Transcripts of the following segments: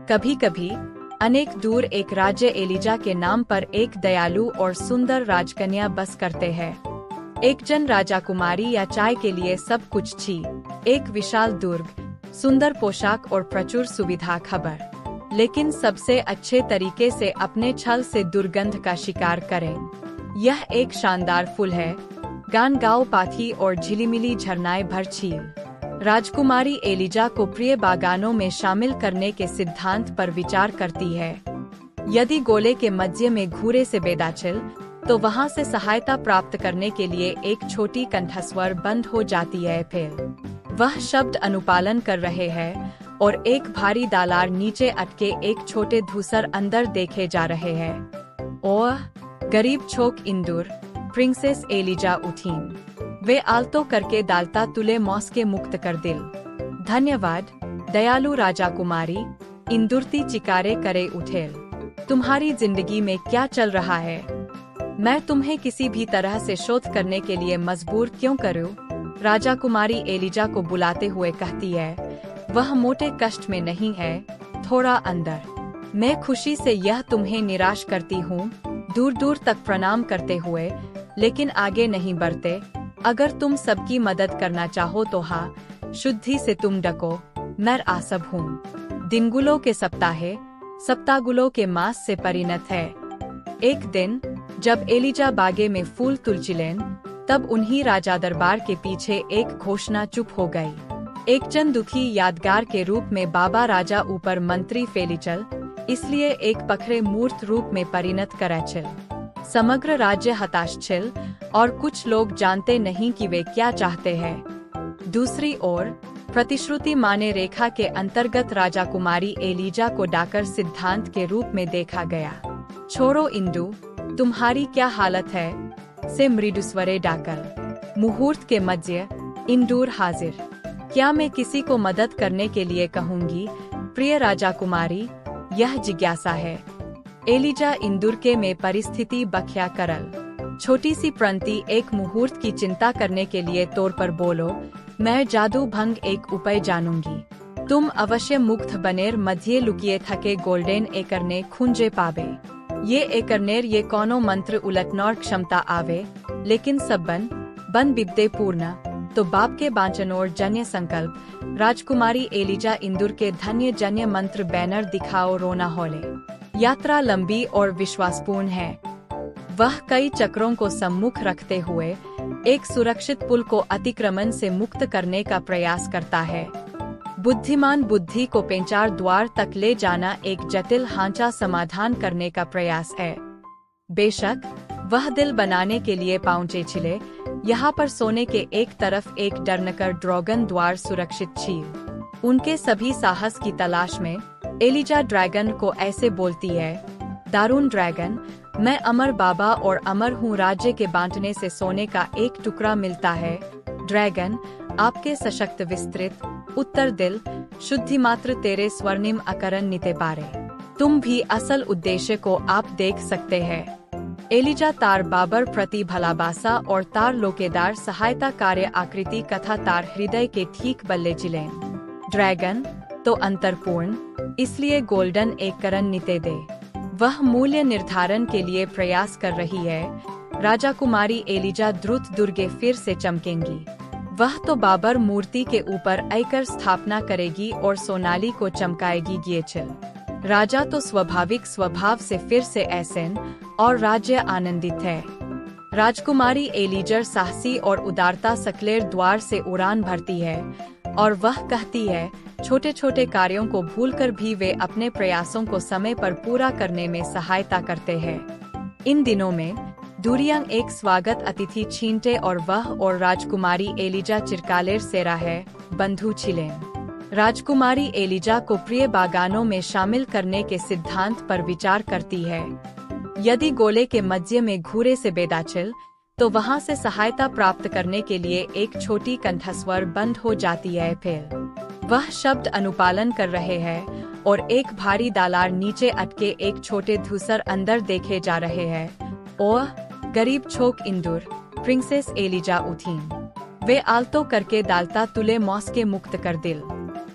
कभी कभी अनेक दूर एक राज्य एलिजा के नाम पर एक दयालु और सुंदर राजकन्या बस करते हैं। एक जन राजकुमारी या चाय के लिए सब कुछ छी, एक विशाल दुर्ग, सुंदर पोशाक और प्रचुर सुविधा खबर। लेकिन सबसे अच्छे तरीके से अपने छल से दुर्गंध का शिकार करें। यह एक शानदार फूल है, गान गाओ पाथी और झिलिमिली झरनाएं भर छील। राजकुमारी एलिजा को प्रिय बागानों में शामिल करने के सिद्धांत पर विचार करती है। यदि गोले के मध्य में घूरे से बेदाचिल, तो वहां से सहायता प्राप्त करने के लिए एक छोटी कंठस्वर बंद हो जाती है। फिर वह शब्द अनुपालन कर रहे हैं और एक भारी दालार नीचे अटके एक छोटे धूसर अंदर देखे जा रहे हैं। ओह गरीब छोक इंदुर, प्रिंसेस एलिजा उठीन। वे आलतो करके डालता तुले मौस के मुक्त कर दिल। धन्यवाद दयालु राजकुमारी, इंदुरती चिकारे करे उठेल। तुम्हारी जिंदगी में क्या चल रहा है? मैं तुम्हें किसी भी तरह से शोध करने के लिए मजबूर क्यों करूं? राजकुमारी एलिजा को बुलाते हुए कहती है। वह मोटे कष्ट में नहीं है, थोड़ा अंदर। मैं खुशी से यह तुम्हें निराश करती हूँ, दूर दूर तक प्रणाम करते हुए, लेकिन आगे नहीं बढ़ते। अगर तुम सबकी मदद करना चाहो तो हाँ, शुद्धि से तुम डको, मैं आसब हूँ। दिनगुलों के सप्ताहगुलों के मास से परिणत है। एक दिन जब एलिजा बागे में फूल तुलचिलेन, तब उन्हीं राजा दरबार के पीछे एक घोषणा चुप हो गई। एक जन दुखी यादगार के रूप में बाबा राजा ऊपर मंत्री फेलिचल, इसलिए एक पखरे मूर्त रूप में परिणत कराचिल। समग्र राज्य हताश छिल और कुछ लोग जानते नहीं कि वे क्या चाहते हैं। दूसरी ओर प्रतिश्रुति माने रेखा के अंतर्गत राजकुमारी एलिजा को डाकर सिद्धांत के रूप में देखा गया। छोड़ो इंदु, तुम्हारी क्या हालत है? से मृदुस्वरे डाकर। मुहूर्त के मध्य इंदुर हाजिर। क्या मैं किसी को मदद करने के लिए कहूँगी? प्रिय राजकुमारी, यह जिज्ञासा है। एलिजा इंदुर के में परिस्थिति बख्या करल। छोटी सी प्रंति एक मुहूर्त की चिंता करने के लिए तौर पर बोलो, मैं जादू भंग एक उपाय जानूंगी। तुम अवश्य मुक्त बनेर मध्य लुकिए थके गोल्डन एकरने खुंजे पावे। ये एकरनेर ये कोनो मंत्र उलटनौर क्षमता आवे, लेकिन सब बन बिब्दे पूर्ण, तो बाप के बांचनोर जन्य संकल्प। राजकुमारी एलिजा इंदुर के धन्य जन्य मंत्र बैनर दिखाओ रोना होले। यात्रा लंबी और विश्वासपूर्ण है। वह कई चक्रों को सम्मुख रखते हुए एक सुरक्षित पुल को अतिक्रमण से मुक्त करने का प्रयास करता है। बुद्धिमान बुद्धि को पेंचार द्वार तक ले जाना एक जटिल ढांचा समाधान करने का प्रयास है। बेशक वह दिल बनाने के लिए पहुंचे छिले, यहाँ पर सोने के एक तरफ एक डरनकर ड्रैगन द्वार सुरक्षित छील। उनके सभी साहस की तलाश में एलिजा ड्रैगन को ऐसे बोलती है। दारुण ड्रैगन, मैं अमर बाबा और अमर हूँ। राज्य के बांटने से सोने का एक टुकड़ा मिलता है। ड्रैगन, आपके सशक्त विस्तृत उत्तर दिल शुद्धि मात्र तेरे स्वर्णिम अकरण निते पारे। तुम भी असल उद्देश्य को आप देख सकते हैं। एलिजा तार बाबर प्रति भलाबासा और तार लोकेदार सहायता कार्य आकृति कथा तार हृदय के ठीक बल्ले जिलें। ड्रैगन तो अंतरपूर्ण, इसलिए गोल्डन एक करण निते दे। वह मूल्य निर्धारण के लिए प्रयास कर रही है। राजकुमारी एलिजा द्रुत दुर्गे फिर से चमकेंगी। वह तो बाबर मूर्ति के ऊपर आकर स्थापना करेगी और सोनाली को चमकाएगी। गिएचिल राजा तो स्वाभाविक स्वभाव से फिर से ऐसेन और राज्य आनंदित है। राजकुमारी एलिजा साहसी और उदारता सकलेर द्वार से उड़ान भरती है और वह कहती है, छोटे छोटे कार्यों को भूलकर भी वे अपने प्रयासों को समय पर पूरा करने में सहायता करते हैं। इन दिनों में दूरियांग एक स्वागत अतिथि छीनते और वह और राजकुमारी एलिजा चिरकालेर सेरा है बंधु छिलेन। राजकुमारी एलिजा को प्रिय बागानों में शामिल करने के सिद्धांत पर विचार करती है। यदि गोले के मध्य में घूरे से बेदाचिल, तो वहां से सहायता प्राप्त करने के लिए एक छोटी कंठस्वर बंद हो जाती है। फिर वह शब्द अनुपालन कर रहे हैं और एक भारी दालार नीचे अटके एक छोटे धूसर अंदर देखे जा रहे हैं। ओह गरीब छोक इंदुर, प्रिंसेस एलिजा उठीन। वे आलतो करके डालता तुले मौस के मुक्त कर दिल।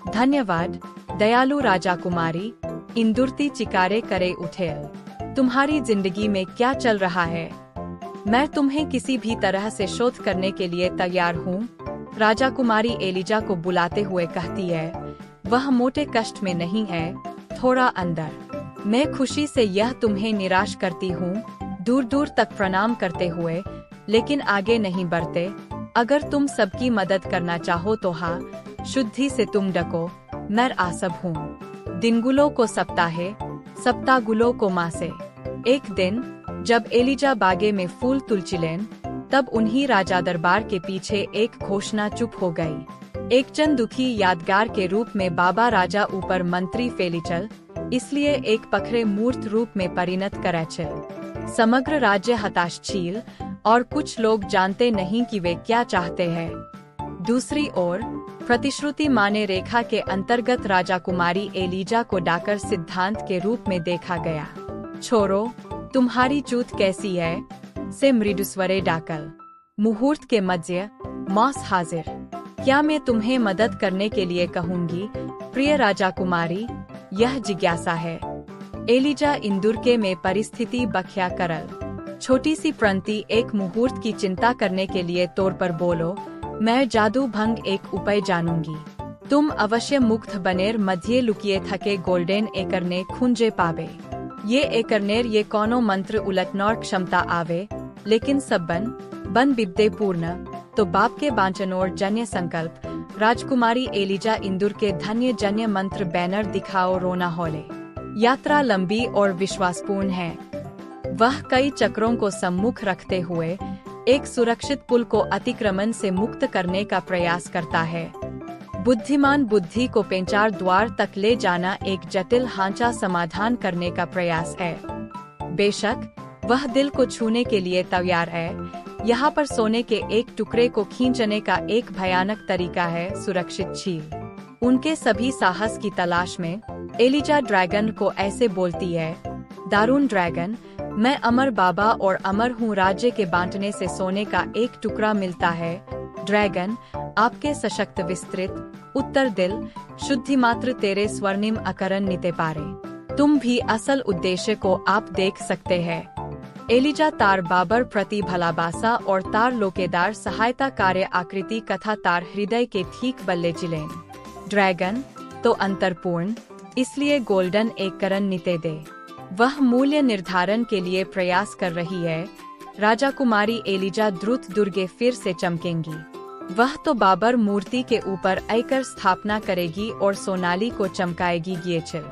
धन्यवाद दयालु राजकुमारी, इंदुरती चिकारे करे उठेल। तुम्हारी जिंदगी में क्या चल रहा है? मैं तुम्हें किसी भी तरह से शोध करने के लिए तैयार हूँ, राजा कुमारी एलिजा को बुलाते हुए कहती है। वह मोटे कष्ट में नहीं है, थोड़ा अंदर। मैं खुशी से यह तुम्हें निराश करती हूँ, दूर दूर तक प्रणाम करते हुए, लेकिन आगे नहीं बढ़ते। अगर तुम सबकी मदद करना चाहो तो हाँ, शुद्धि से तुम डको, मैं आसब हूँ। दिनगुलो को सप्ताहे, सप्ताहगुलो को मासे। एक दिन जब एलिजा बागे में फूल तुलचिलेन, तब उन्हीं राजा दरबार के पीछे एक घोषणा चुप हो गई। एक जन दुखी यादगार के रूप में बाबा राजा ऊपर मंत्री फेलिचल, इसलिए एक पखरे मूर्त रूप में परिणत करैचल। समग्र राज्य हताश छील और कुछ लोग जानते नहीं कि वे क्या चाहते हैं। दूसरी ओर प्रतिश्रुति माने रेखा के अंतर्गत राजा कुमारी एलिजा को डाकर सिद्धांत के रूप में देखा गया। छोरो, तुम्हारी चूत कैसी है? से मृदुस्वरे डाकल। मुहूर्त के मध्य, मौस हाजिर। क्या मैं तुम्हें मदद करने के लिए कहूंगी, प्रिय राजा कुमारी? यह जिज्ञासा है। एलिजा इंदुर के में परिस्थिति बख्या करल। छोटी सी प्रंति एक मुहूर्त की चिंता करने के लिए तौर पर बोलो, मैं जादू भंग एक उपाय जानूंगी। तुम अवश्य मुक्त बनेर मध्य लुकिए थके गोल्डन एकरने खुंजे पावे। ये एकरनेर ये कोनो मंत्र उलटनौर क्षमता आवे, लेकिन सब बन बिब्दे पूर्ण, तो बाप के बांचनोर जन्य संकल्प। राजकुमारी एलिजा इंदुर के धन्य जन्य मंत्र बैनर दिखाओ रोना होले। यात्रा लंबी और विश्वासपूर्ण है। वह कई चक्रों को सम्मुख रखते हुए एक सुरक्षित पुल को अतिक्रमण से मुक्त करने का प्रयास करता है। बुद्धिमान बुद्धि को पेंचार द्वार तक ले जाना एक जटिल ढांचा समाधान करने का प्रयास है। बेशक वह दिल को छूने के लिए तैयार है। यहाँ पर सोने के एक टुकड़े को खींचने का एक भयानक तरीका है सुरक्षित छील। उनके सभी साहस की तलाश में एलिजा ड्रैगन को ऐसे बोलती है, दारुण ड्रैगन, मैं अमर बाबा और अमर हूँ। राज्य के बांटने से सोने का एक टुकड़ा मिलता है। ड्रैगन, आपके सशक्त विस्तृत उत्तर दिल शुद्धि मात्र तेरे स्वर्णिम अकरण निते पारे। तुम भी असल उद्देश्य को आप देख सकते हैं। एलिजा तार बाबर प्रति भलाबासा और तार लोकेदार सहायता कार्य आकृति कथा तार हृदय के ठीक बल्ले जिलेन। ड्रैगन तो अंतरपूर्ण, इसलिए गोल्डन एक करण निते दे। वह मूल्य निर्धारण के लिए प्रयास कर रही है। राजा कुमारी एलिजा द्रुत दुर्गे फिर से चमकेंगी। वह तो बाबर मूर्ति के ऊपर आकर स्थापना करेगी और सोनाली को चमकाएगी। गिएचिल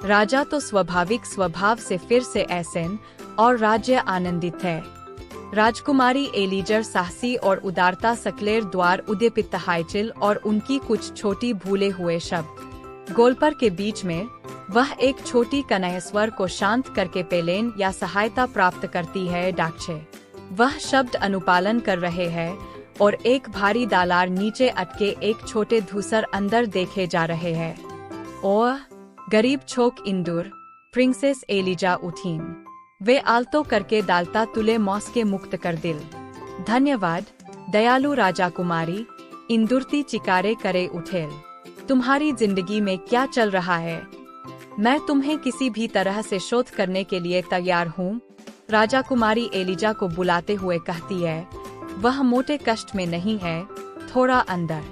राजा तो स्वाभाविक स्वभाव से फिर से ऐसेन और राज्य आनंदित है। राजकुमारी एलिजर साहसी और उदारता सकलेर द्वार उद्यपित हाइचिल और उनकी कुछ छोटी भूले हुए शब्द। गोलपर के बीच में वह एक छोटी कन्हस्वर को शांत करके पेलेन या सहायता प्राप्त करती है। डाक्छे वह शब्द अनुपालन कर रहे हैं और एक भारी दालार नीचे अटके एक छोटे धूसर अंदर देखे जा रहे हैं। ओह गरीब छोक इंदुर, प्रिंसेस एलिजा उठीन। वे आलतो करके दालता तुले मौस के मुक्त कर दिल। धन्यवाद दयालु राजा कुमारी, इंदुरती चिकारे करे उठेल। तुम्हारी जिंदगी में क्या चल रहा है? मैं तुम्हें किसी भी तरह से शोध करने के लिए तैयार हूँ, राजा कुमारी एलिजा को बुलाते हुए कहती है। वह मोटे कष्ट में नहीं है, थोड़ा अंदर।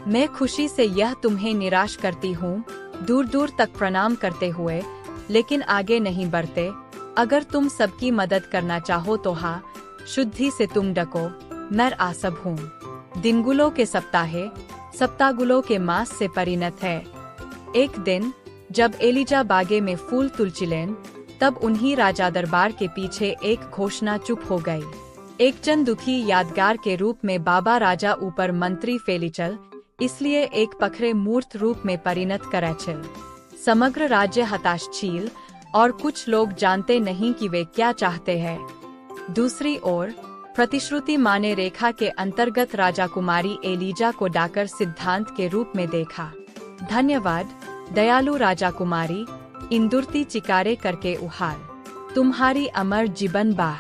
मैं खुशी से यह तुम्हें निराश करती हूँ, दूर दूर तक प्रणाम करते हुए, लेकिन आगे नहीं बढ़ते। अगर तुम सबकी मदद करना चाहो तो हाँ, शुद्धि से तुम डको, मैं आसब हूँ। दिनगुलो के सप्ताहे, सप्ताहगुलो के मास से परिणत है। एक दिन जब एलिजा बागे में फूल तुलचिलेन, तब उन्हीं राजा दरबार के पीछे एक घोषणा चुप हो गई। एक जन दुखी यादगार के रूप में बाबा राजा ऊपर मंत्री फेलिचल, इसलिए एक पखरे मूर्त रूप में परिणत करैचल। समग्र राज्य हताश छील और कुछ लोग जानते नहीं कि वे क्या चाहते हैं। दूसरी ओर प्रतिश्रुति माने रेखा के अंतर्गत राजा कुमारी एलिजा को डाकर सिद्धांत के रूप में देखा। धन्यवाद दयालु राजा कुमारी, इंदुरती चिकारे करके उहाल। तुम्हारी अमर जीवन बाह।